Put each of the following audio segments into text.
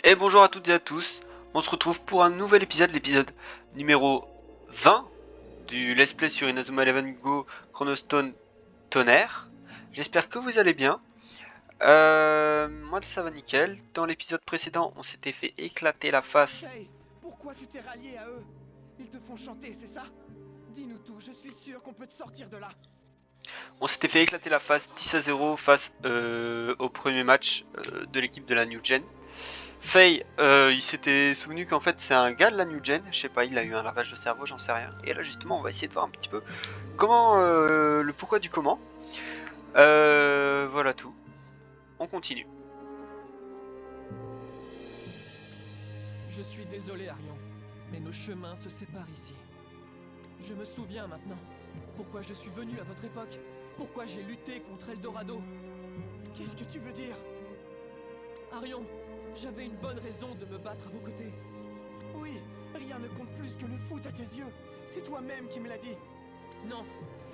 Et bonjour à toutes et à tous, on se retrouve pour un nouvel épisode, l'épisode numéro 20 du Let's Play sur Inazuma Eleven Go Chronostone Tonnerre. J'espère que vous allez bien. Moi ça va nickel. Dans l'épisode précédent, on s'était fait éclater la face. Faye, pourquoi tu t'es rallié à eux? Ils te font chanter, c'est ça? Dis-nous tout, je suis sûr qu'on peut te sortir de là. On s'était fait éclater la face 10-0 face au premier match de l'équipe de la New Gen. Faye, il s'était souvenu qu'en fait c'est un gars de la New Gen, je sais pas, il a eu un lavage de cerveau, j'en sais rien. Et là justement on va essayer de voir un petit peu comment, le pourquoi du comment. Voilà tout. On continue. Je suis désolé, Arion, mais nos chemins se séparent ici. Je me souviens maintenant pourquoi je suis venu à votre époque, pourquoi j'ai lutté contre Eldorado. Qu'est-ce que tu veux dire? Arion, j'avais une bonne raison de me battre à vos côtés. Oui, rien ne compte plus que le foot à tes yeux. C'est toi-même qui me l'as dit. Non,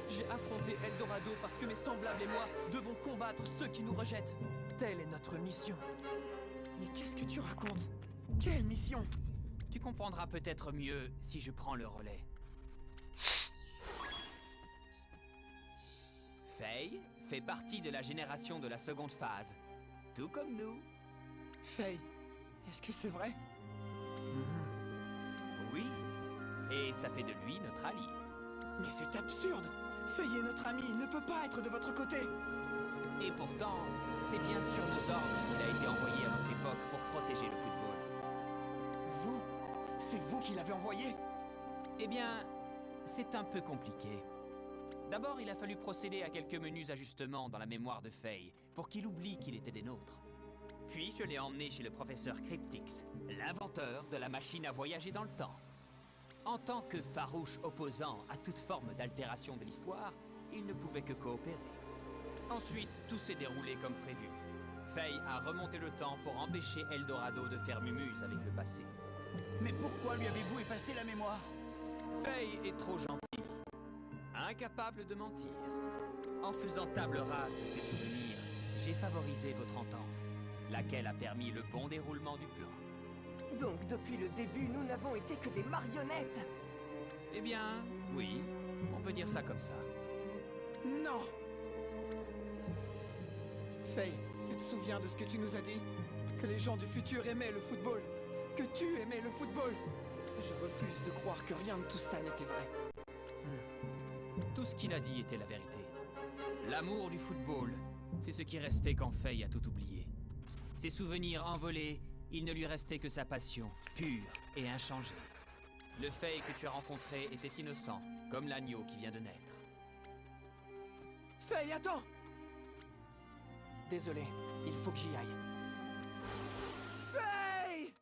j'ai affronté Eldorado parce que mes semblables et moi devons combattre ceux qui nous rejettent. Telle est notre mission. Mais qu'est-ce que tu racontes? Quelle mission? Tu comprendras peut-être mieux si je prends le relais. Faye fait partie de la génération de la seconde phase, tout comme nous. Faye, est-ce que c'est vrai? Oui, et ça fait de lui notre allié. Mais c'est absurde. Faye est notre ami, il ne peut pas être de votre côté. Et pourtant, c'est bien sur nos ordres qu'il a été envoyé à notre époque pour protéger le football. Vous? C'est vous qui l'avez envoyé? Eh bien, c'est un peu compliqué. D'abord, il a fallu procéder à quelques menus ajustements dans la mémoire de Faye pour qu'il oublie qu'il était des nôtres. Puis je l'ai emmené chez le professeur Cryptix, l'inventeur de la machine à voyager dans le temps. En tant que farouche opposant à toute forme d'altération de l'histoire, il ne pouvait que coopérer. Ensuite, tout s'est déroulé comme prévu. Faye a remonté le temps pour empêcher Eldorado de faire mumuse avec le passé. Mais pourquoi lui avez-vous effacé la mémoire? Faye est trop gentil, incapable de mentir. En faisant table rase de ses souvenirs, j'ai favorisé votre entente, laquelle a permis le bon déroulement du plan. Donc depuis le début, nous n'avons été que des marionnettes. Eh bien, oui, on peut dire ça comme ça. Non! Faye, tu te souviens de ce que tu nous as dit? Que les gens du futur aimaient le football. Que tu aimais le football. Je refuse de croire que rien de tout ça n'était vrai. Tout ce qu'il a dit était la vérité. L'amour du football, c'est ce qui restait quand Faye a tout oublié. Ses souvenirs envolés, il ne lui restait que sa passion, pure et inchangée. Le Faye que tu as rencontré était innocent, comme l'agneau qui vient de naître. Faye, attends! Désolé, il faut que j'y aille. Faye!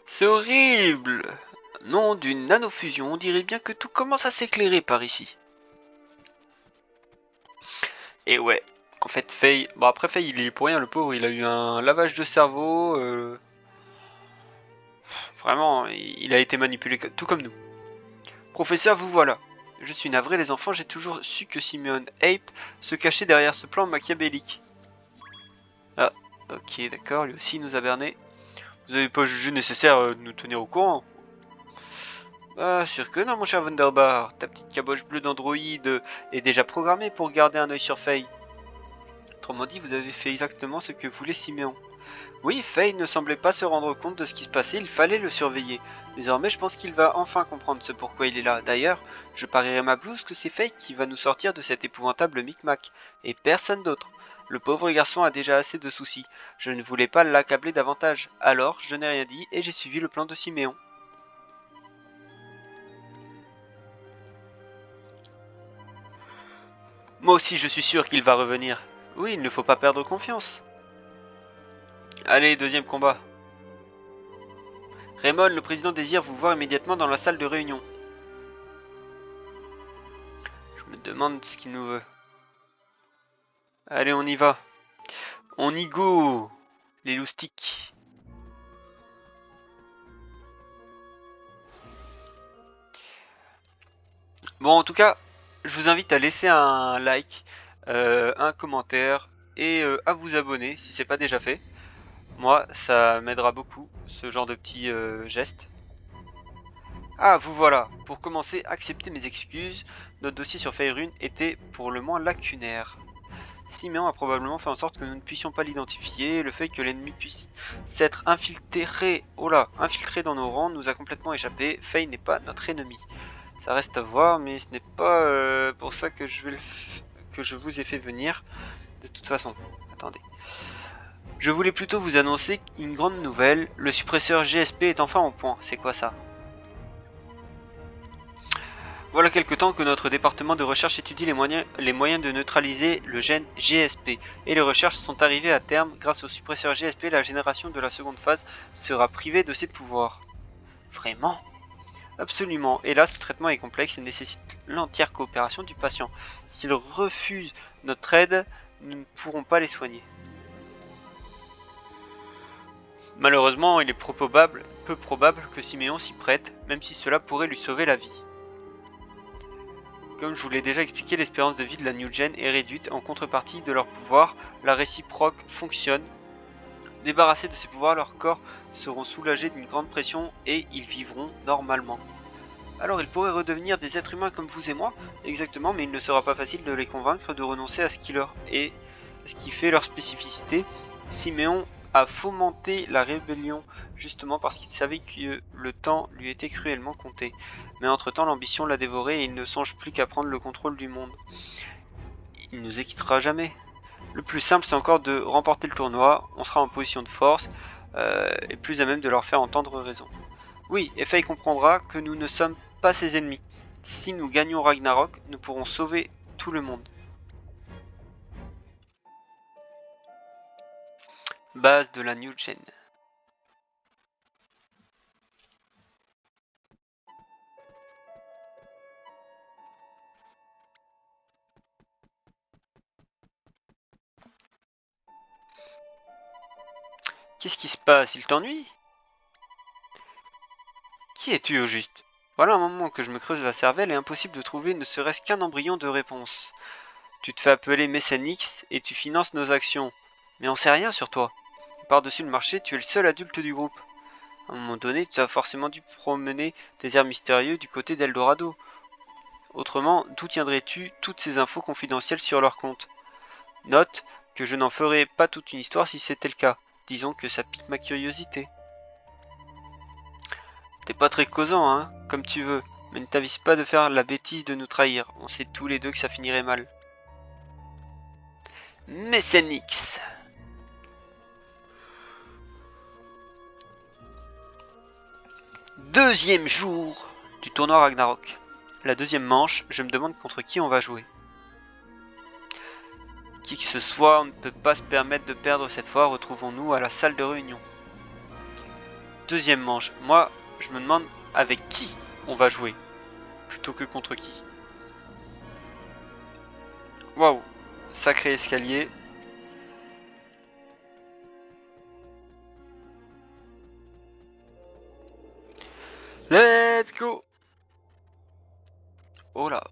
C'est horrible. Nom d'une nanofusion, on dirait bien que tout commence à s'éclairer par ici. Et ouais, en fait Faye, bon après Faye il est pour rien, le pauvre, il a eu un lavage de cerveau, vraiment, il a été manipulé tout comme nous. Professeur, vous voilà. Je suis navré les enfants, j'ai toujours su que Simeon Ape se cachait derrière ce plan machiavélique. Ah, ok d'accord, lui aussi il nous a berné. Vous n'avez pas jugé nécessaire de nous tenir au courant? Ah, sûr que non mon cher Wunderbar, ta petite caboche bleue d'androïde est déjà programmée pour garder un œil sur Faye. Autrement dit, vous avez fait exactement ce que voulait Siméon. Oui, Faye ne semblait pas se rendre compte de ce qui se passait, il fallait le surveiller. Désormais, je pense qu'il va enfin comprendre ce pourquoi il est là. D'ailleurs, je parierais ma blouse que c'est Faye qui va nous sortir de cet épouvantable micmac, et personne d'autre. Le pauvre garçon a déjà assez de soucis. Je ne voulais pas l'accabler davantage. Alors, je n'ai rien dit et j'ai suivi le plan de Siméon. Moi aussi, je suis sûr qu'il va revenir. Oui, il ne faut pas perdre confiance. Allez, deuxième combat. Raymond, le président désire vous voir immédiatement dans la salle de réunion. Je me demande ce qu'il nous veut. Allez, on y va. On y go. Les loustiques. Bon, en tout cas, je vous invite à laisser un like, un commentaire et à vous abonner si c'est pas déjà fait. Moi, ça m'aidera beaucoup, ce genre de petits gestes. Ah, vous voilà. Pour commencer, acceptez mes excuses. Notre dossier sur Faerun était pour le moins lacunaire. Siméon a probablement fait en sorte que nous ne puissions pas l'identifier. Le fait que l'ennemi puisse s'être infiltré, infiltré dans nos rangs nous a complètement échappé. Faye n'est pas notre ennemi. Ça reste à voir, mais ce n'est pas pour ça que je vous ai fait venir. De toute façon, attendez. Je voulais plutôt vous annoncer une grande nouvelle. Le suppresseur GSP est enfin en point. C'est quoi ça? Voilà quelque temps que notre département de recherche étudie les moyens de neutraliser le gène GSP. Et les recherches sont arrivées à terme. Grâce au suppresseur GSP, la génération de la seconde phase sera privée de ses pouvoirs. Vraiment? Absolument. Hélas, le traitement est complexe et nécessite l'entière coopération du patient. S'ils refusent notre aide, nous ne pourrons pas les soigner. Malheureusement, il est peu probable que Siméon s'y prête, même si cela pourrait lui sauver la vie. Comme je vous l'ai déjà expliqué, l'espérance de vie de la New Gen est réduite. En contrepartie de leur pouvoir, la réciproque fonctionne. Débarrassés de ces pouvoirs, leurs corps seront soulagés d'une grande pression et ils vivront normalement. Alors ils pourraient redevenir des êtres humains comme vous et moi, exactement, mais il ne sera pas facile de les convaincre de renoncer à ce qui fait leur spécificité. Siméon a fomenté la rébellion justement parce qu'il savait que le temps lui était cruellement compté. Mais entre-temps, l'ambition l'a dévoré et il ne songe plus qu'à prendre le contrôle du monde. Il nous quittera jamais. Le plus simple, c'est encore de remporter le tournoi, on sera en position de force et plus à même de leur faire entendre raison. Oui, et Faye comprendra que nous ne sommes pas ses ennemis. Si nous gagnons Ragnarok, nous pourrons sauver tout le monde. Base de la New Gen. Qu'est-ce qui se passe? Il t'ennuie? Qui es-tu au juste? Voilà un moment que je me creuse la cervelle et impossible de trouver ne serait-ce qu'un embryon de réponse. Tu te fais appeler Messanix et tu finances nos actions. Mais on sait rien sur toi. Par-dessus le marché, tu es le seul adulte du groupe. À un moment donné, tu as forcément dû promener tes airs mystérieux du côté d'Eldorado. Autrement, d'où tiendrais-tu toutes ces infos confidentielles sur leur compte? Note que je n'en ferai pas toute une histoire si c'était le cas. Disons que ça pique ma curiosité. T'es pas très causant, hein, comme tu veux, mais ne t'avise pas de faire la bêtise de nous trahir. On sait tous les deux que ça finirait mal. Messanix. Deuxième jour du tournoi Ragnarok. La deuxième manche, je me demande contre qui on va jouer. Qui que ce soit, on ne peut pas se permettre de perdre cette fois, retrouvons-nous à la salle de réunion. Deuxième manche, moi je me demande avec qui on va jouer, plutôt que contre qui. Waouh, sacré escalier. Let's go. Oh là.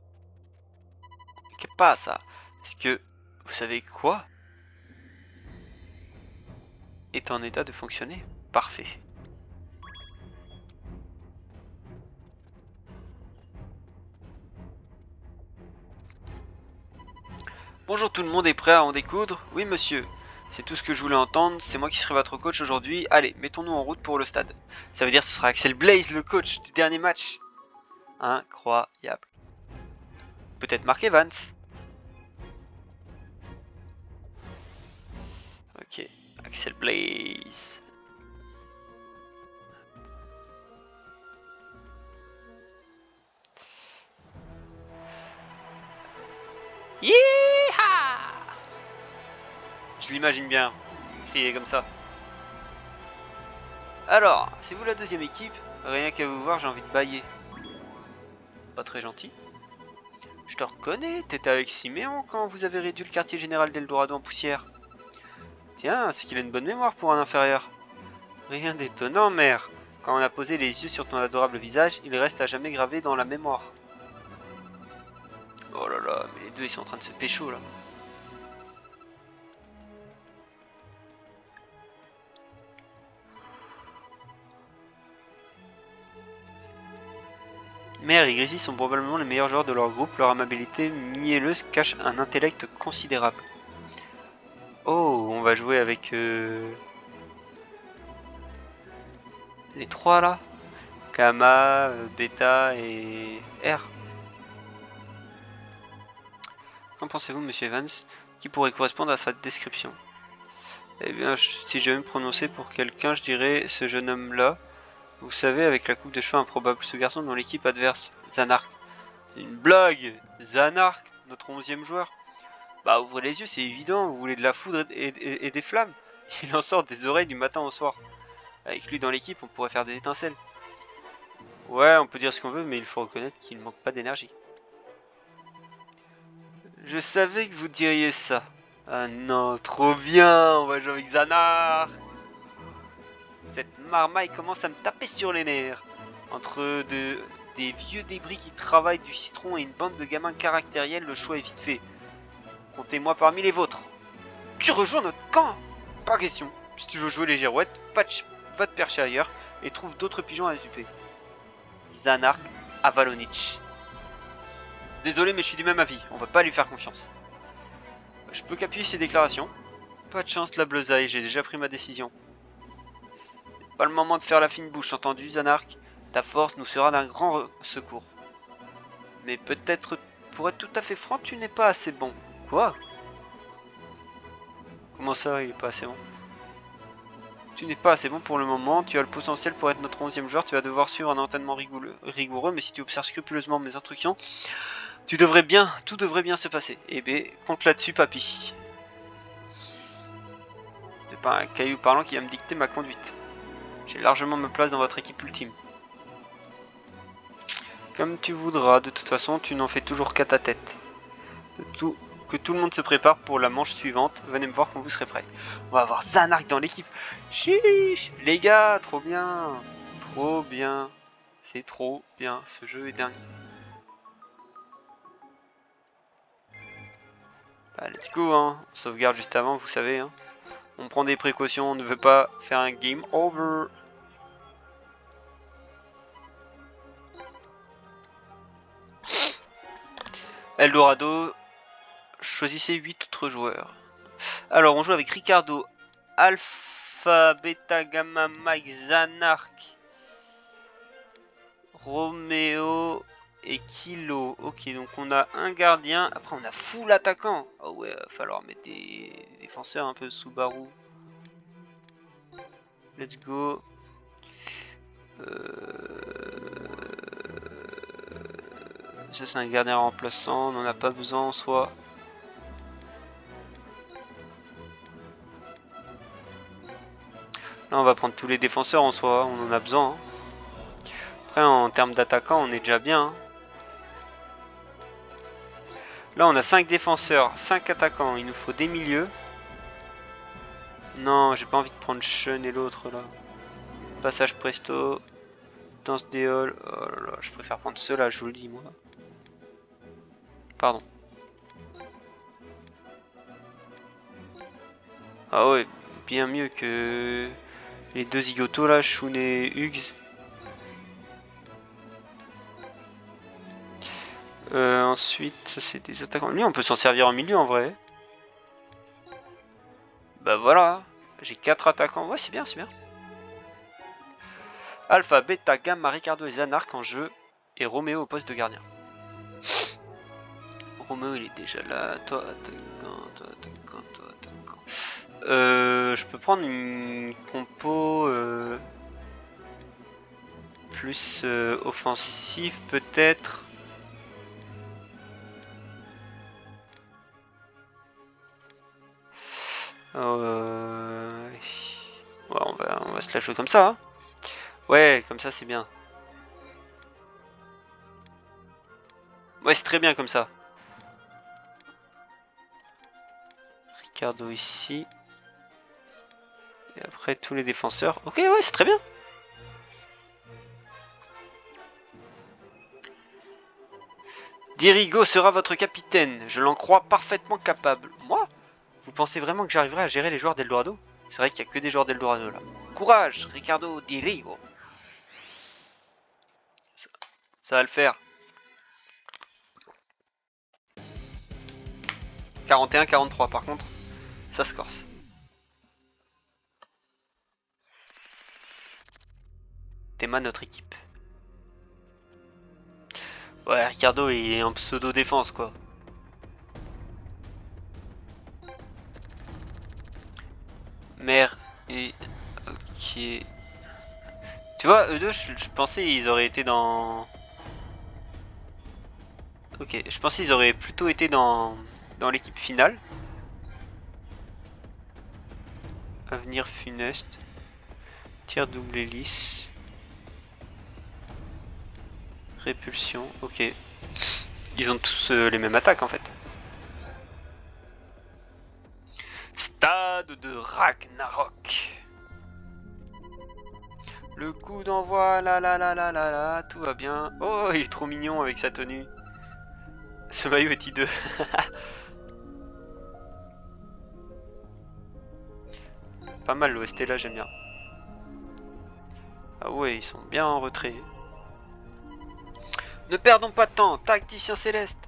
Qu'est-ce passa? Est-ce que vous savez quoi est en état de fonctionner? Parfait. Bonjour, tout le monde est prêt à en découdre? Oui monsieur, c'est tout ce que je voulais entendre, c'est moi qui serai votre coach aujourd'hui. Allez, mettons-nous en route pour le stade. Ça veut dire que ce sera Axel Blaze le coach du dernier match. Incroyable. Peut-être Mark Evans. Ok, Axel Blaze. Yeeha! Je l'imagine bien, crier comme ça. Alors, c'est vous la deuxième équipe? Rien qu'à vous voir, j'ai envie de bailler. Pas très gentil. Je te reconnais, t'étais avec Siméon quand vous avez réduit le quartier général d'Eldorado en poussière. Tiens, c'est qu'il a une bonne mémoire pour un inférieur. Rien d'étonnant, mère. Quand on a posé les yeux sur ton adorable visage, il reste à jamais gravé dans la mémoire. deux ils sont en train de se pécho là. Mère et Grizzly sont probablement les meilleurs joueurs de leur groupe, leur amabilité mielleuse cache un intellect considérable. Oh, on va jouer avec les trois là. Kama, Beta et R. Qu'en pensez-vous, monsieur Evans? Qui pourrait correspondre à sa description? Eh bien, si je vais me prononcer pour quelqu'un, je dirais ce jeune homme-là. Vous savez, avec la coupe de cheveux improbable, ce garçon dans l'équipe adverse, Zanark. Une blague! Zanark, notre 11e joueur. Bah, ouvrez les yeux, c'est évident, vous voulez de la foudre et des flammes. Il en sort des oreilles du matin au soir. Avec lui dans l'équipe, on pourrait faire des étincelles. Ouais, on peut dire ce qu'on veut, mais il faut reconnaître qu'il ne manque pas d'énergie. Je savais que vous diriez ça. Ah non, trop bien, on va jouer avec Zanark. Cette marmaille commence à me taper sur les nerfs. Entre des vieux débris qui travaillent du citron et une bande de gamins caractériels, le choix est vite fait. Comptez-moi parmi les vôtres. Tu rejoins notre camp? Pas question. Si tu veux jouer les girouettes, va te percher ailleurs et trouve d'autres pigeons à occuper. Zanark Avalonich. Désolé, mais je suis du même avis. On va pas lui faire confiance. Je peux qu'appuyer ces déclarations. Pas de chance, la bleusaille. J'ai déjà pris ma décision. Pas le moment de faire la fine bouche, entendu, Zanark? Ta force nous sera d'un grand secours. Mais peut-être, pour être tout à fait franc, tu n'es pas assez bon. Quoi? Comment ça, il est pas assez bon? Tu n'es pas assez bon pour le moment, tu as le potentiel pour être notre 11e joueur, tu vas devoir suivre un entraînement rigoureux, mais si tu observes scrupuleusement mes instructions, tout devrait bien se passer. Eh ben, compte là-dessus, papy. C'est pas un caillou parlant qui va me dicter ma conduite. J'ai largement ma place dans votre équipe ultime. Comme tu voudras, de toute façon, tu n'en fais toujours qu'à ta tête. Que tout le monde se prépare pour la manche suivante. Venez me voir quand vous serez prêts. On va avoir Zanark dans l'équipe. Chiche, les gars, trop bien. Trop bien. C'est trop bien. Ce jeu est dingue. Bah, let's go, hein. On sauvegarde juste avant, vous savez. Hein. On prend des précautions. On ne veut pas faire un game over. Eldorado. Choisissez 8 autres joueurs. Alors, on joue avec Ricardo, Alpha, Beta, Gamma, Mike, Zanark, Roméo et Kilo. Ok, donc on a un gardien. Après, on a full attaquant. Ah ouais, va falloir mettre des défenseurs un peu Subaru. Let's go. Ça, c'est un gardien remplaçant. On n'en a pas besoin en soi. Là, on va prendre tous les défenseurs en soi, on en a besoin. Hein. Après, en termes d'attaquants, on est déjà bien. Hein. Là, on a 5 défenseurs, 5 attaquants. Il nous faut des milieux. Non, j'ai pas envie de prendre Sean et l'autre là. Passage presto. Danse des halls. Oh là là, je préfère prendre ceux-là, je vous le dis, moi. Pardon. Ah ouais, bien mieux que les deux zigotos là, Shun et Hugs. Ensuite, ça c'est des attaquants. Lui, on peut s'en servir en milieu en vrai. Bah voilà, j'ai 4 attaquants. Ouais, c'est bien, c'est bien. Alpha, Beta, Gamma, Ricardo et Zanark en jeu. Et Roméo au poste de gardien. Roméo, il est déjà là. Toi, attaquant, toi, attaquant, toi, attaquant. Je peux prendre une compo plus offensive peut-être. Ouais, on va se la jouer comme ça. Hein. Ouais, comme ça c'est bien. Ouais, c'est très bien comme ça. Ricardo ici. Et après tous les défenseurs. Ok, ouais, c'est très bien. Dirigo sera votre capitaine. Je l'en crois parfaitement capable. Moi? Vous pensez vraiment que j'arriverai à gérer les joueurs d'Eldorado? C'est vrai qu'il n'y a que des joueurs d'Eldorado là. Courage, Ricardo Dirigo. Ça va le faire. 41-43 par contre, ça se corse. Théma notre équipe. Ouais, Ricardo il est en pseudo défense quoi. Mère et... Ok. Tu vois, eux deux, je pensais ils auraient été dans... Ok, je pensais ils auraient plutôt été dans l'équipe finale. Avenir funeste. Tir double hélice. Répulsion, ok. Ils ont tous les mêmes attaques en fait. Stade de Ragnarok. Le coup d'envoi, la, tout va bien. Oh, il est trop mignon avec sa tenue. Ce maillot est hideux. Pas mal l'OST là, j'aime bien. Ah ouais, ils sont bien en retrait. Ne perdons pas de temps, tacticien céleste.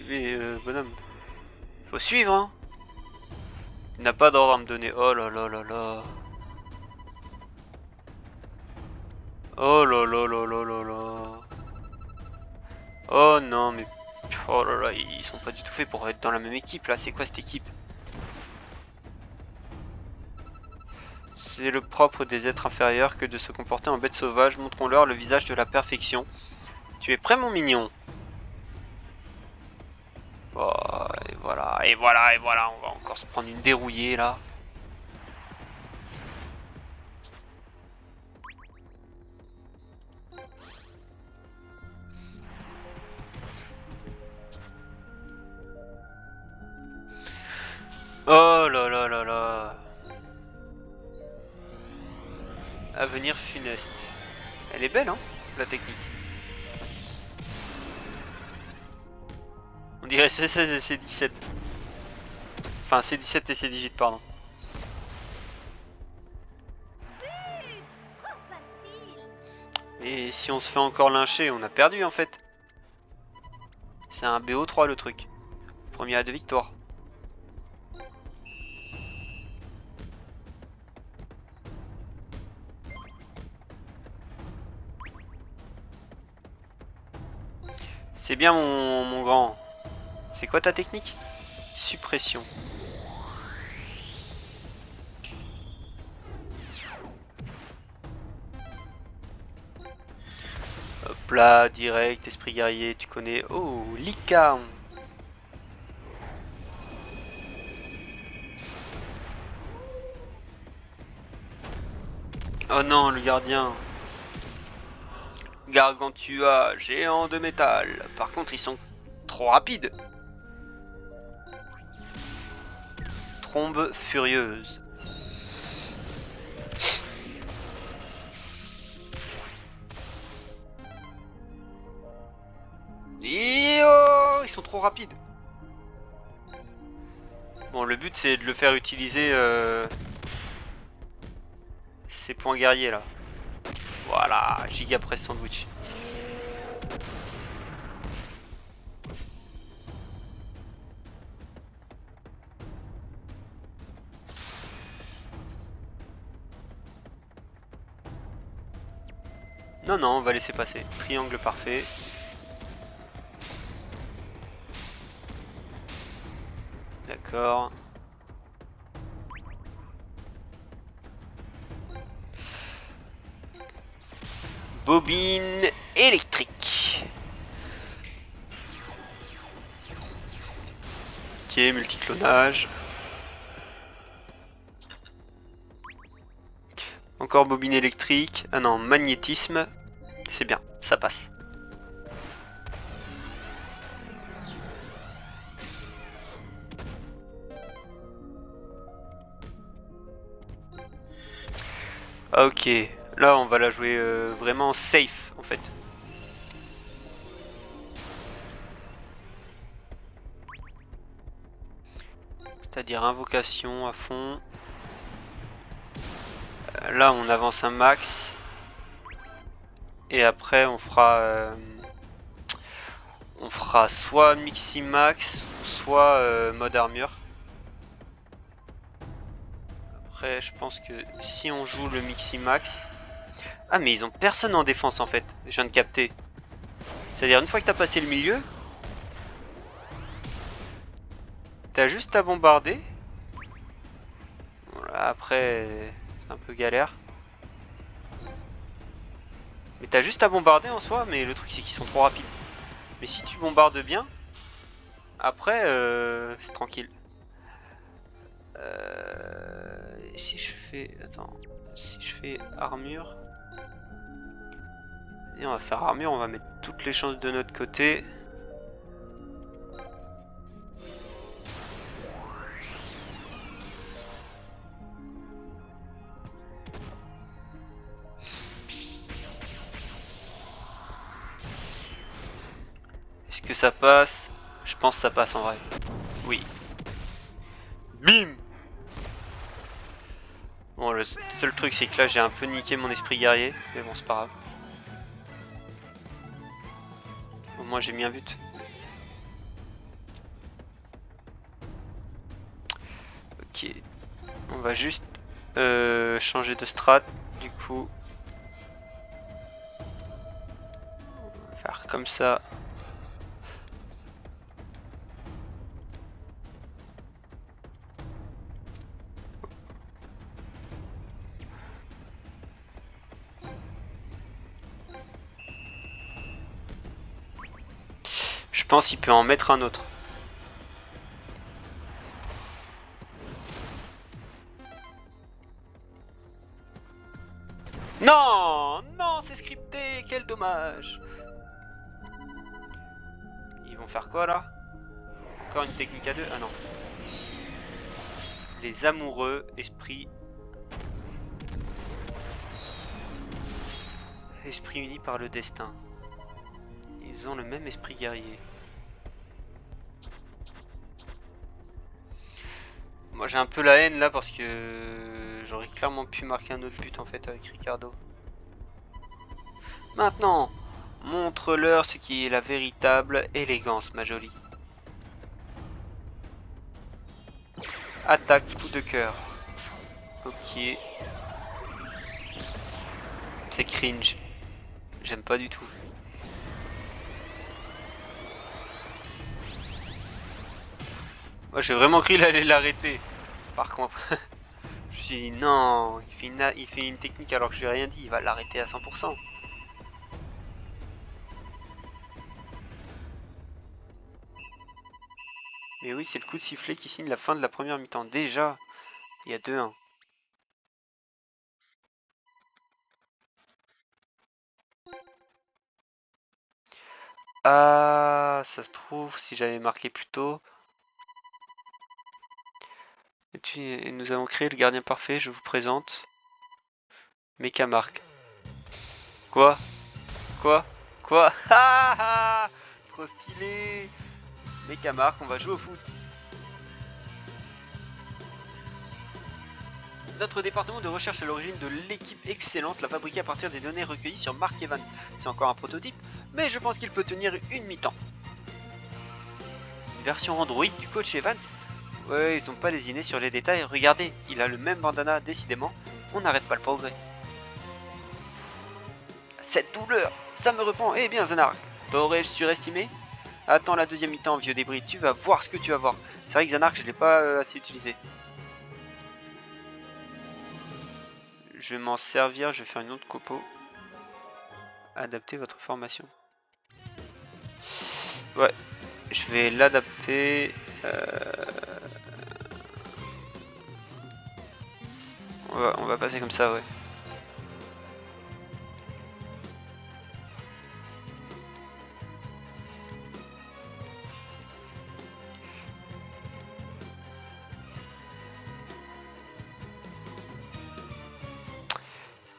Mais bonhomme, faut suivre hein. Il n'a pas d'ordre à me donner. Oh là là là là. Oh là là là là là là. Oh non mais... Oh là là, ils sont pas du tout faits pour être dans la même équipe là. C'est quoi cette équipe? C'est le propre des êtres inférieurs que de se comporter en bête sauvage. Montrons-leur le visage de la perfection. Tu es prêt mon mignon? Oh, et voilà, et voilà, et voilà. On va encore se prendre une dérouillée là. Oh là là là là. Avenir funeste. Elle est belle hein, la technique. On dirait C16 et C17. Enfin C17 et C18 pardon. Et si on se fait encore lyncher, on a perdu en fait. C'est un BO3 le truc. Premier à 2 victoires. C'est bien mon grand. C'est quoi ta technique? Suppression. Hop là, direct, esprit guerrier, tu connais. Oh, Lika. Oh non, le gardien. Gargantua, géant de métal. Par contre, ils sont trop rapides. Trombe furieuse. Et oh, ils sont trop rapides. Bon, le but c'est de le faire utiliser ses points guerriers là. Voilà, giga press sandwich. Non, non, on va laisser passer. Triangle parfait. D'accord. Bobine électrique. Ok, multiclonage. Encore bobine électrique. Ah non, magnétisme. C'est bien, ça passe. Ah, ok, là on va la jouer vraiment safe en fait. C'est-à-dire invocation à fond. Là on avance un max. Et après on fera soit Miximax ou soit mode armure. Après je pense que si on joue le Miximax... Ah mais ils ont personne en défense en fait, je viens de capter. C'est-à-dire une fois que t'as passé le milieu, t'as juste à bombarder. Voilà, après c'est un peu galère. Mais t'as juste à bombarder en soi, mais le truc c'est qu'ils sont trop rapides. Mais si tu bombardes bien, après c'est tranquille. Si je fais... Attends. Si je fais armure... Et on va faire armure, on va mettre toutes les chances de notre côté. Est-ce que ça passe? Je pense que ça passe en vrai. Oui. Bim! Bon, le seul truc c'est que là j'ai un peu niqué mon esprit guerrier, mais bon c'est pas grave. Au moins j'ai mis un but. Ok. On va juste changer de strat, du coup. On va faire comme ça. Je pense qu'il peut en mettre un autre. Non, non, c'est scripté, quel dommage. Ils vont faire quoi là? Encore une technique à deux? Ah non. Les amoureux, esprit unis par le destin. Ils ont le même esprit guerrier. Moi j'ai un peu la haine là parce que j'aurais clairement pu marquer un autre but en fait avec Ricardo. Maintenant, montre-leur ce qui est la véritable élégance, ma jolie. Attaque, coup de cœur. Ok. C'est cringe. J'aime pas du tout. Moi j'ai vraiment cru qu'il allait l'arrêter. Par contre, je me suis dit non, il fait une technique alors que j'ai rien dit, il va l'arrêter à 100%. Mais oui, c'est le coup de sifflet qui signe la fin de la première mi-temps. Déjà, il y a 2-1. Ah, ça se trouve, si j'avais marqué plus tôt. Et nous avons créé le gardien parfait, je vous présente Mekamark. Quoi? Quoi? Quoi? Ah ah! Trop stylé! Mekamark, on va jouer au foot. Notre département de recherche à l'origine de l'équipe Excellence l'a fabriqué à partir des données recueillies sur Mark Evans. C'est encore un prototype, mais je pense qu'il peut tenir une mi-temps. Une version Android du coach Evans? Ouais, ils ont pas lésiné sur les détails. Regardez, il a le même bandana, décidément. On n'arrête pas le progrès. Cette douleur, ça me reprend. Eh bien, Zanark, t'aurais-je surestimé? Attends la deuxième mi-temps, vieux débris. Tu vas voir ce que tu vas voir. C'est vrai que Zanark, je l'ai pas assez utilisé. Je vais m'en servir, je vais faire une autre copo. Adapter votre formation. Ouais, je vais l'adapter. On va passer comme ça, ouais.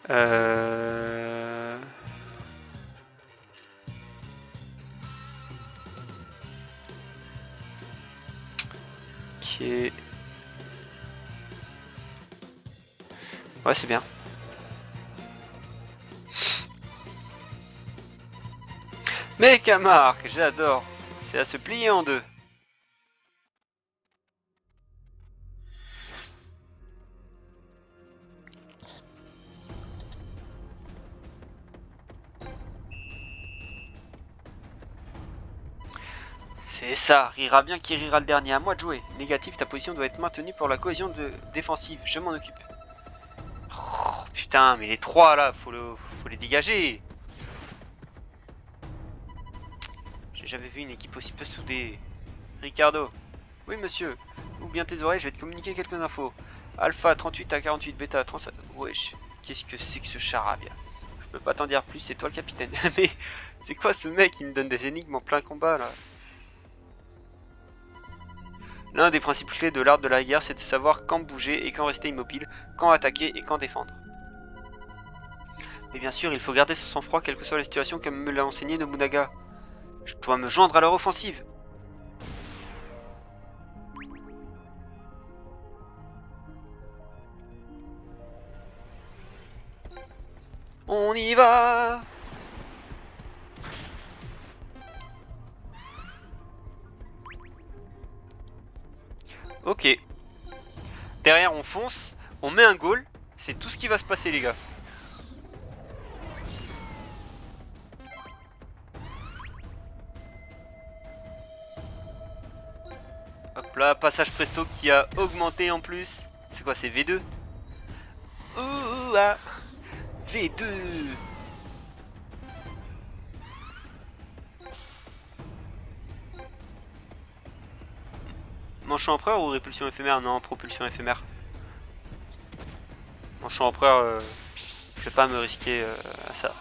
Euh... Ok. Ouais, c'est bien. Mais Camargue, j'adore. C'est à se plier en deux. C'est ça, rira bien qui rira le dernier, à moi de jouer. Négatif, ta position doit être maintenue pour la cohésion défensive, je m'en occupe. Oh, putain, mais les trois là, faut les dégager. J'ai jamais vu une équipe aussi peu soudée. Ricardo. Oui monsieur, ouvre bien tes oreilles, je vais te communiquer quelques infos. Alpha 38 à 48, Beta 37... Wesh, qu'est-ce que c'est que ce charabia? Je peux pas t'en dire plus, c'est toi le capitaine. Mais c'est quoi ce mec qui me donne des énigmes en plein combat là? L'un des principes clés de l'art de la guerre, c'est de savoir quand bouger et quand rester immobile, quand attaquer et quand défendre. Mais bien sûr, il faut garder son sang-froid quelle que soit la situation comme me l'a enseigné Nobunaga. Je dois me joindre à leur offensive. On y va! Ok. Derrière, on fonce, on met un goal. C'est tout ce qui va se passer, les gars. Hop là, passage presto qui a augmenté en plus. C'est quoi, c'est V2? Ouh, ah. V2. Manchon empereur ou répulsion éphémère? Non, propulsion éphémère. Manchon empereur, je vais pas me risquer à ça.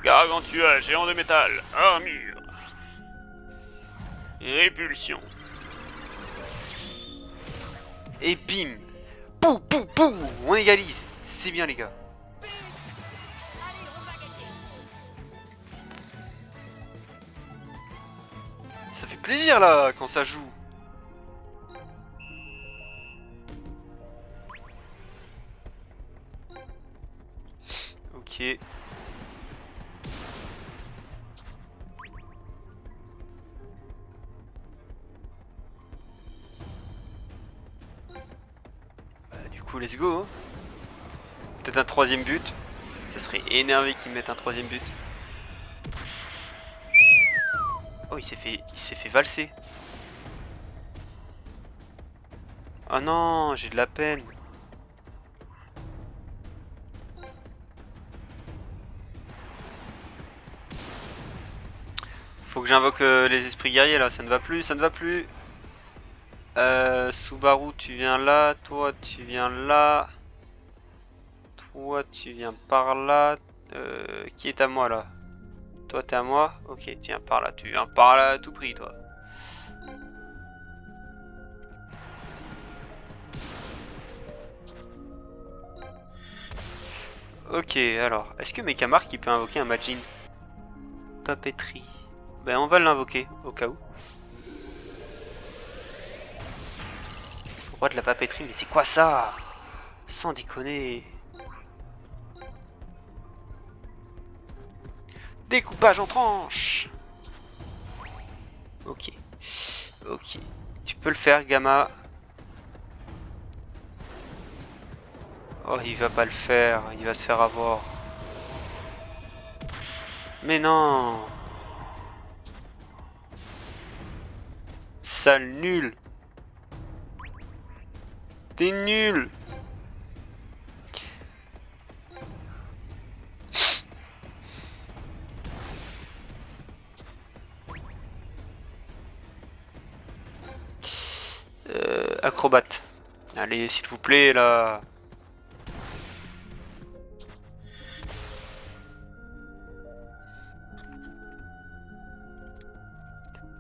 Gargantua, géant de métal, armure. Répulsion. Et bim. Pou, pou, pou. On égalise. C'est bien les gars. Ça fait plaisir là quand ça joue. Ok. Du coup, let's go. Hein. Peut-être un troisième but. Ça serait énervé qu'ils mettent un troisième but. Oh, il s'est fait valser. Oh non, j'ai de la peine. Faut que j'invoque les esprits guerriers là, ça ne va plus, ça ne va plus. Subaru, tu viens là, toi tu viens là. Toi tu viens par là. Qui est à moi là? Toi t'es à moi? Ok, tiens par là, tu viens par là à tout prix toi. Ok, alors, est-ce que Mekamark il peut invoquer un Majin? Papeterie. Ben on va l'invoquer, au cas où. Roi de la papeterie, mais c'est quoi ça? Sans déconner. Découpage en tranches. Ok. Ok. Tu peux le faire, Gamma. Oh, il va pas le faire. Il va se faire avoir. Mais non. Sale nul. T'es nul. Acrobate. Allez, s'il vous plaît, là.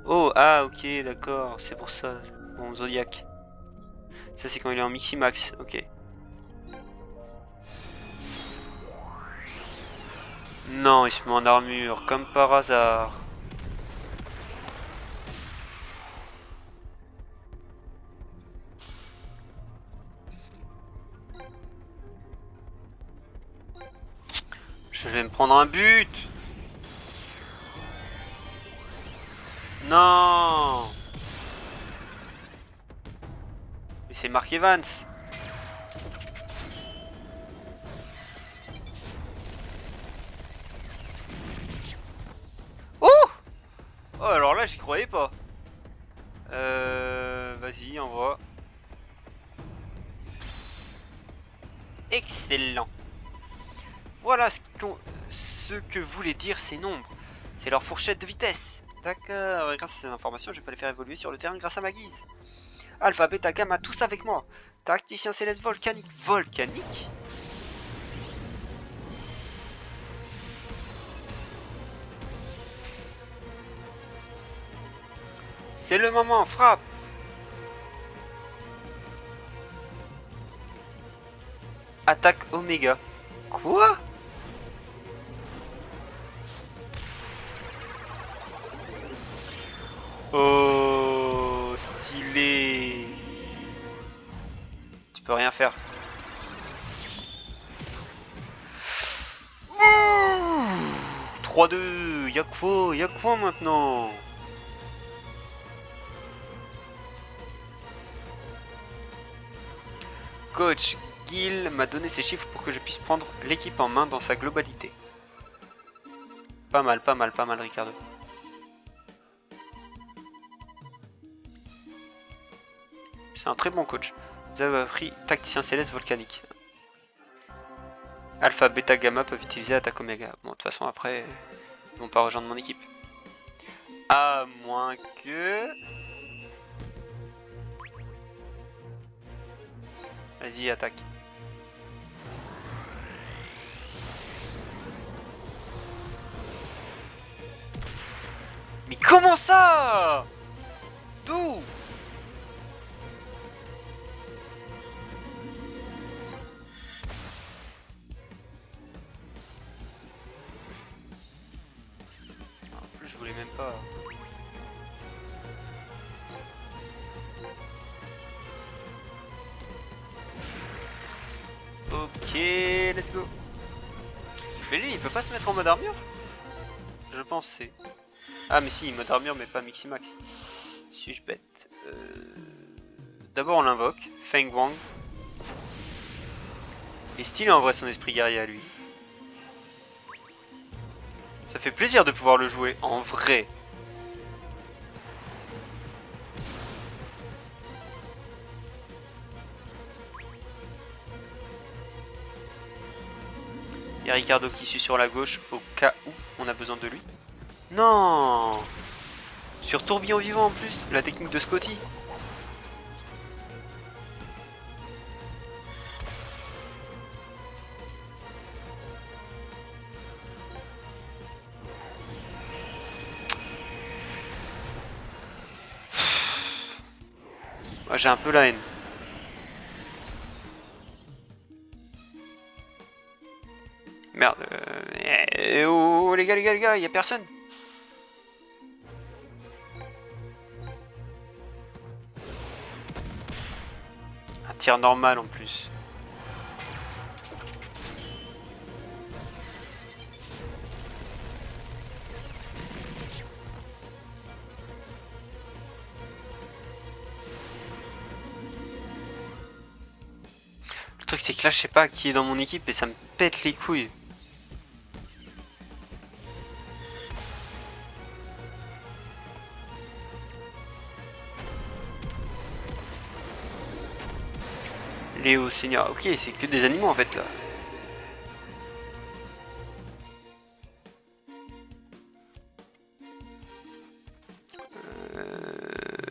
Oh, ah, ok, d'accord, c'est pour ça. Bon, Zodiac. Ça c'est quand il est en Mixi Max, ok. Non, il se met en armure, comme par hasard. Je vais me prendre un but. Non. Mais c'est Mark Evans. Oh. Oh alors là j'y croyais pas. Vas-y envoie. Excellent. Voilà ce que voulaient dire ces nombres. C'est leur fourchette de vitesse. D'accord, et grâce à ces informations, je peux les faire évoluer sur le terrain grâce à ma guise. Alpha, Beta, Gamma, tous avec moi. Tacticien céleste volcanique. Volcanique? C'est le moment, frappe. Attaque Oméga. Quoi? Oh, stylé. Tu peux rien faire. 3-2, y'a quoi maintenant? Coach Gil m'a donné ces chiffres pour que je puisse prendre l'équipe en main dans sa globalité. Pas mal Ricardo. C'est un très bon coach. Vous avez appris tacticien céleste volcanique. Alpha, Beta, Gamma peuvent utiliser attaque Oméga. Bon, de toute façon, après, ils vont pas rejoindre mon équipe. À moins que... Vas-y, attaque. Mais comment ça? D'où? En plus, je voulais même pas. Ok, let's go. Mais lui, il peut pas se mettre en mode armure? Je pensais. Ah mais si, mode armure mais pas Miximax. Suis-je bête? D'abord on l'invoque, Feng Wang. Il est stylé en vrai son esprit guerrier à lui. Ça fait plaisir de pouvoir le jouer en vrai. Il y a Ricardo qui suit sur la gauche au cas où on a besoin de lui. Non! Sur tourbillon vivant en plus, la technique de Scotty. Moi j'ai un peu la haine. Merde. Oh les gars, y a personne. Un tir normal en plus. Le truc c'est que là je sais pas qui est dans mon équipe et ça me pète les couilles. Léo Seigneur, ok c'est que des animaux en fait là.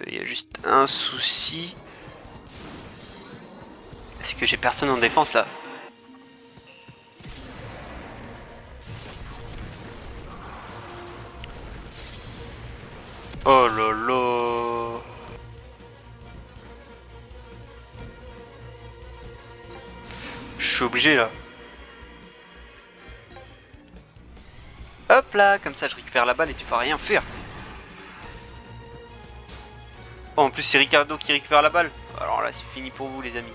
Il y a juste un souci. Est-ce que j'ai personne en défense là? Oh là là. je suis obligé là. Hop là, comme ça je récupère la balle et tu vas rien faire. Oh, en plus c'est Ricardo qui récupère la balle. Alors là c'est fini pour vous les amis.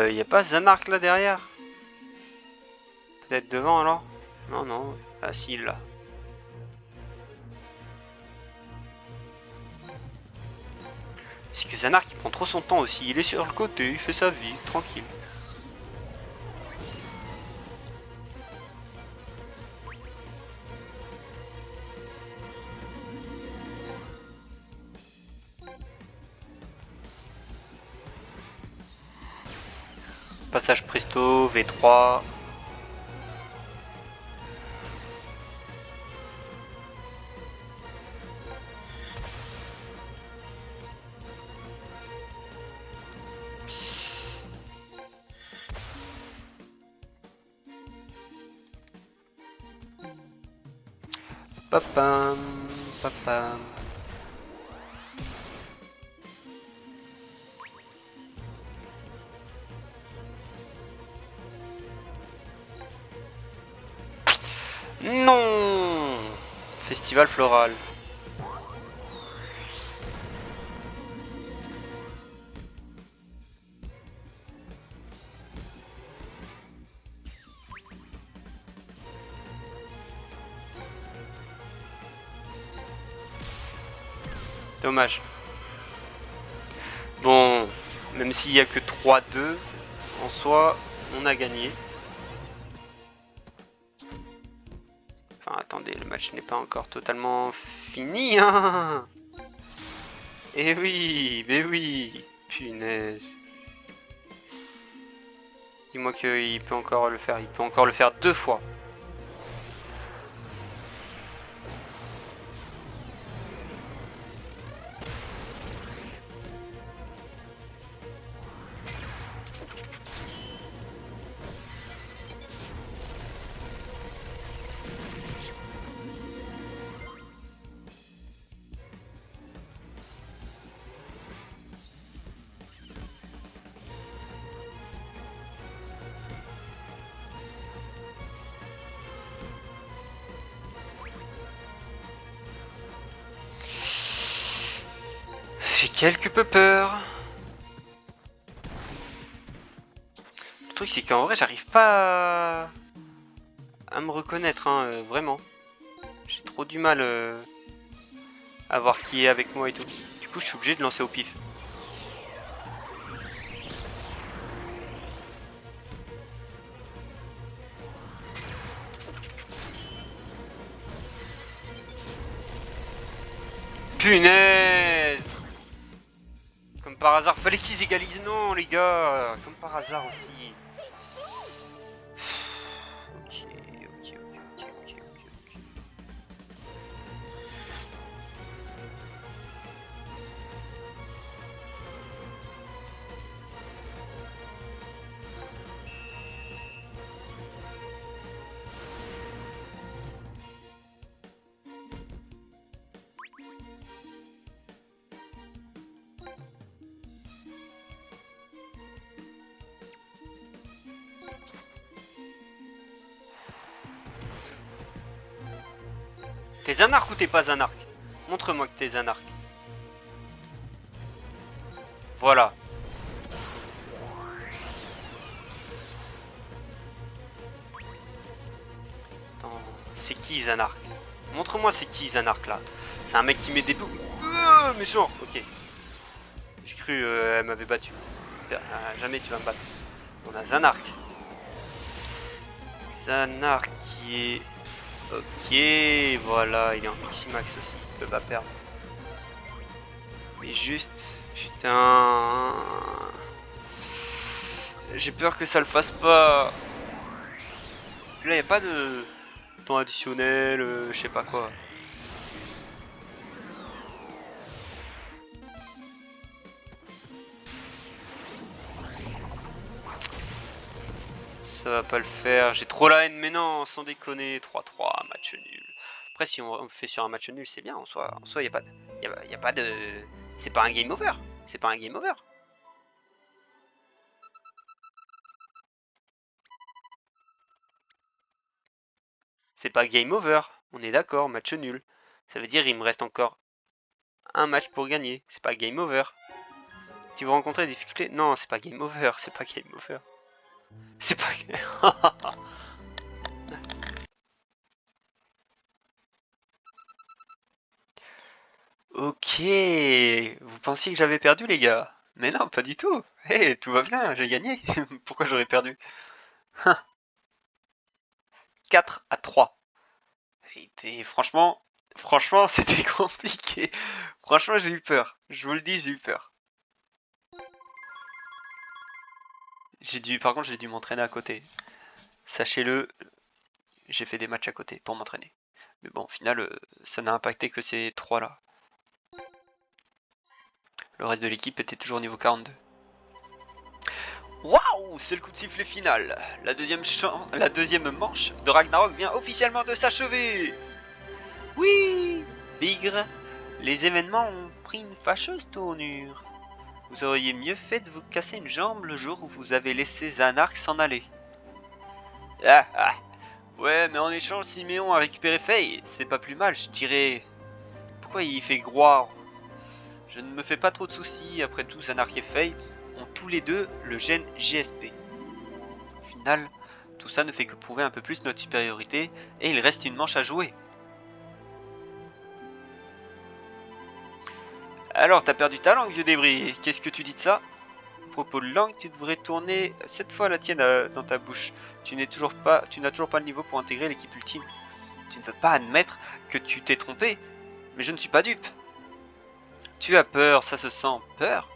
Y a pas Zanark là derrière? Peut-être devant alors? Non, non. Ah si, là. C'est que Zanark il prend trop son temps aussi. Il est sur le côté, il fait sa vie, tranquille. Passage presto, V3. Papam, papam. Non! Festival floral. Dommage. Bon, même s'il n'y a que 3-2, en soi, on a gagné. Enfin, attendez, le match n'est pas encore totalement fini, hein. Eh oui, mais oui, punaise. Dis-moi qu'il peut encore le faire, il peut encore le faire 2 fois. J'ai quelque peu peur. Le truc c'est qu'en vrai j'arrive pas à me reconnaître, hein, vraiment. J'ai trop du mal à voir qui est avec moi et tout. Du coup je suis obligé de lancer au pif. Punaise! Comme par hasard, fallait qu'ils égalisent, non les gars! Comme par hasard aussi. Ok. T'es Zanark ou t'es pas Zanark? Montre-moi que t'es Zanark. Voilà. Attends, c'est qui Zanark? Montre-moi c'est qui Zanark là. C'est un mec qui met des bouts. Méchant, ok. J'ai cru elle m'avait battu. Jamais tu vas me battre. On a Zanark. Zanark qui est... Ok, voilà, il est en Piximax aussi, il peut pas perdre. Mais juste, putain... J'ai peur que ça le fasse pas. Là, y a pas de temps additionnel, je sais pas quoi. ça va pas le faire. J'ai trop la haine, mais non, sans déconner. 3-3, match nul. Après, si on fait sur un match nul, c'est bien. En soi, y a pas de... Y a pas de... C'est pas un game over. C'est pas un game over. C'est pas game over. On est d'accord, match nul. Ça veut dire il me reste encore un match pour gagner. C'est pas game over. Si vous rencontrez des difficultés... Non, c'est pas game over. C'est pas game over. C'est pas... Ok, vous pensiez que j'avais perdu les gars? Mais non, pas du tout. Hey, tout va bien, j'ai gagné. Pourquoi j'aurais perdu? 4-3. Et franchement, c'était compliqué. Franchement, j'ai eu peur. Je vous le dis, j'ai eu peur. Par contre, j'ai dû m'entraîner à côté. Sachez-le, j'ai fait des matchs à côté pour m'entraîner. Mais bon, au final, ça n'a impacté que ces 3 là. Le reste de l'équipe était toujours niveau 42. Waouh, c'est le coup de sifflet final. La deuxième manche de Ragnarok vient officiellement de s'achever. Oui, Bigre, les événements ont pris une fâcheuse tournure. Vous auriez mieux fait de vous casser une jambe le jour où vous avez laissé Zanark s'en aller. Ah. Ouais, mais en échange, Siméon a récupéré Faye. C'est pas plus mal, je dirais. Pourquoi il fait croire? Je ne me fais pas trop de soucis, après tout, Zanark et Faye ont tous les deux le gène GSP. Au final, tout ça ne fait que prouver un peu plus notre supériorité, et il reste une manche à jouer. Alors, t'as perdu ta langue, vieux débris, qu'est-ce que tu dis de ça? À propos de langue, tu devrais tourner cette fois la tienne dans ta bouche. Tu n'as toujours pas le niveau pour intégrer l'équipe ultime. Tu ne veux pas admettre que tu t'es trompé, mais je ne suis pas dupe. Tu as peur, ça se sent. Peur?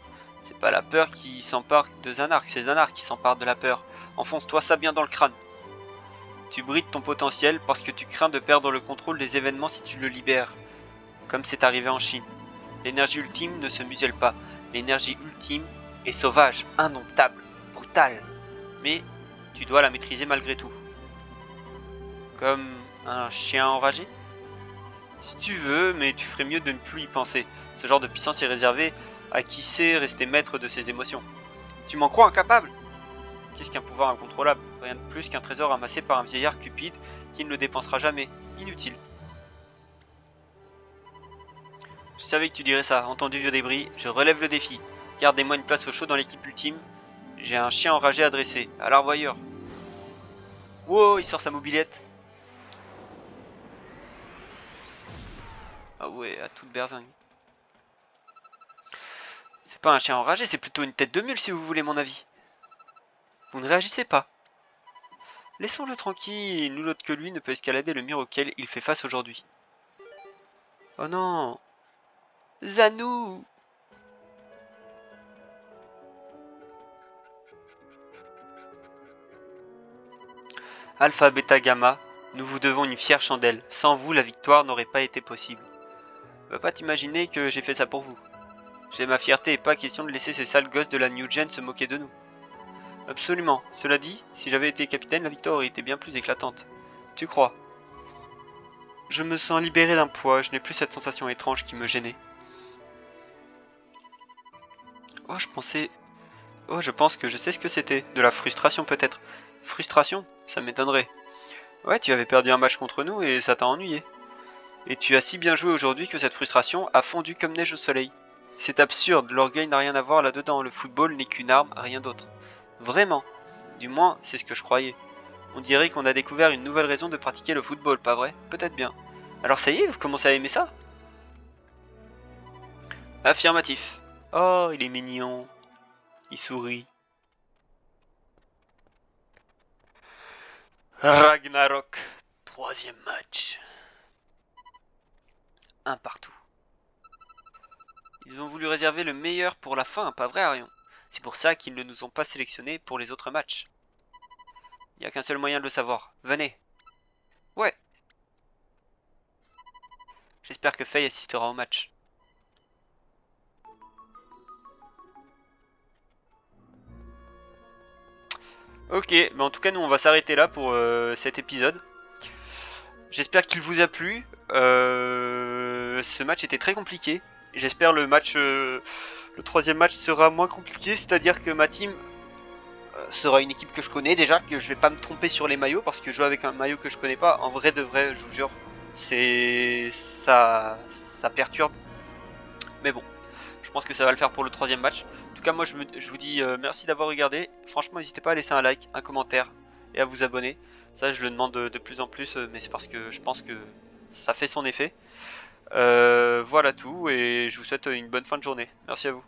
C'est pas la peur qui s'empare de Zanark, c'est Zanark qui s'empare de la peur. Enfonce-toi ça bien dans le crâne. Tu brides ton potentiel parce que tu crains de perdre le contrôle des événements si tu le libères. Comme c'est arrivé en Chine. L'énergie ultime ne se muselle pas. L'énergie ultime est sauvage, indomptable, brutale. Mais tu dois la maîtriser malgré tout. Comme un chien enragé? Si tu veux, mais tu ferais mieux de ne plus y penser. Ce genre de puissance est réservé à qui sait rester maître de ses émotions. Tu m'en crois incapable? Qu'est-ce qu'un pouvoir incontrôlable? Rien de plus qu'un trésor amassé par un vieillard cupide qui ne le dépensera jamais. Inutile. Je savais que tu dirais ça. Entendu, vieux débris, je relève le défi. Gardez-moi une place au chaud dans l'équipe ultime. J'ai un chien enragé à dresser. À l'arvoyeur. Wow, il sort sa mobilette. Ah ouais, à toute berzingue. C'est pas un chien enragé, c'est plutôt une tête de mule si vous voulez mon avis. Vous ne réagissez pas. Laissons-le tranquille, nul autre que lui ne peut escalader le mur auquel il fait face aujourd'hui. Oh non! Zanou! Alpha, Beta, Gamma, nous vous devons une fière chandelle. Sans vous, la victoire n'aurait pas été possible. Va pas t'imaginer que j'ai fait ça pour vous. J'ai ma fierté et pas question de laisser ces sales gosses de la New Gen se moquer de nous. Absolument. Cela dit, si j'avais été capitaine, la victoire aurait été bien plus éclatante. Tu crois? Je me sens libéré d'un poids, je n'ai plus cette sensation étrange qui me gênait. Oh, je pense que je sais ce que c'était. De la frustration peut-être. Frustration? Ça m'étonnerait. Ouais, tu avais perdu un match contre nous et ça t'a ennuyé. Et tu as si bien joué aujourd'hui que cette frustration a fondu comme neige au soleil. C'est absurde, l'orgueil n'a rien à voir là-dedans, le football n'est qu'une arme, rien d'autre. Vraiment. Du moins, c'est ce que je croyais. On dirait qu'on a découvert une nouvelle raison de pratiquer le football, pas vrai? Peut-être bien. Alors ça y est, vous commencez à aimer ça? Affirmatif. Oh, il est mignon. Il sourit. Ragnarok. Troisième match. Un partout. Ils ont voulu réserver le meilleur pour la fin, pas vrai Arion? C'est pour ça qu'ils ne nous ont pas sélectionnés pour les autres matchs. Il n'y a qu'un seul moyen de le savoir. Venez. Ouais. J'espère que Faye assistera au match. Ok, mais en tout cas nous on va s'arrêter là pour cet épisode. J'espère qu'il vous a plu. Ce match était très compliqué. J'espère le troisième match sera moins compliqué, c'est-à-dire que ma team sera une équipe que je connais déjà, que je vais pas me tromper sur les maillots parce que jouer avec un maillot que je connais pas, en vrai de vrai, je vous jure, ça perturbe. Mais bon, je pense que ça va le faire pour le troisième match. En tout cas, moi je vous dis merci d'avoir regardé. Franchement, n'hésitez pas à laisser un like, un commentaire et à vous abonner. Ça, je le demande de plus en plus, mais c'est parce que je pense que ça fait son effet. Voilà tout, et je vous souhaite une bonne fin de journée. Merci à vous.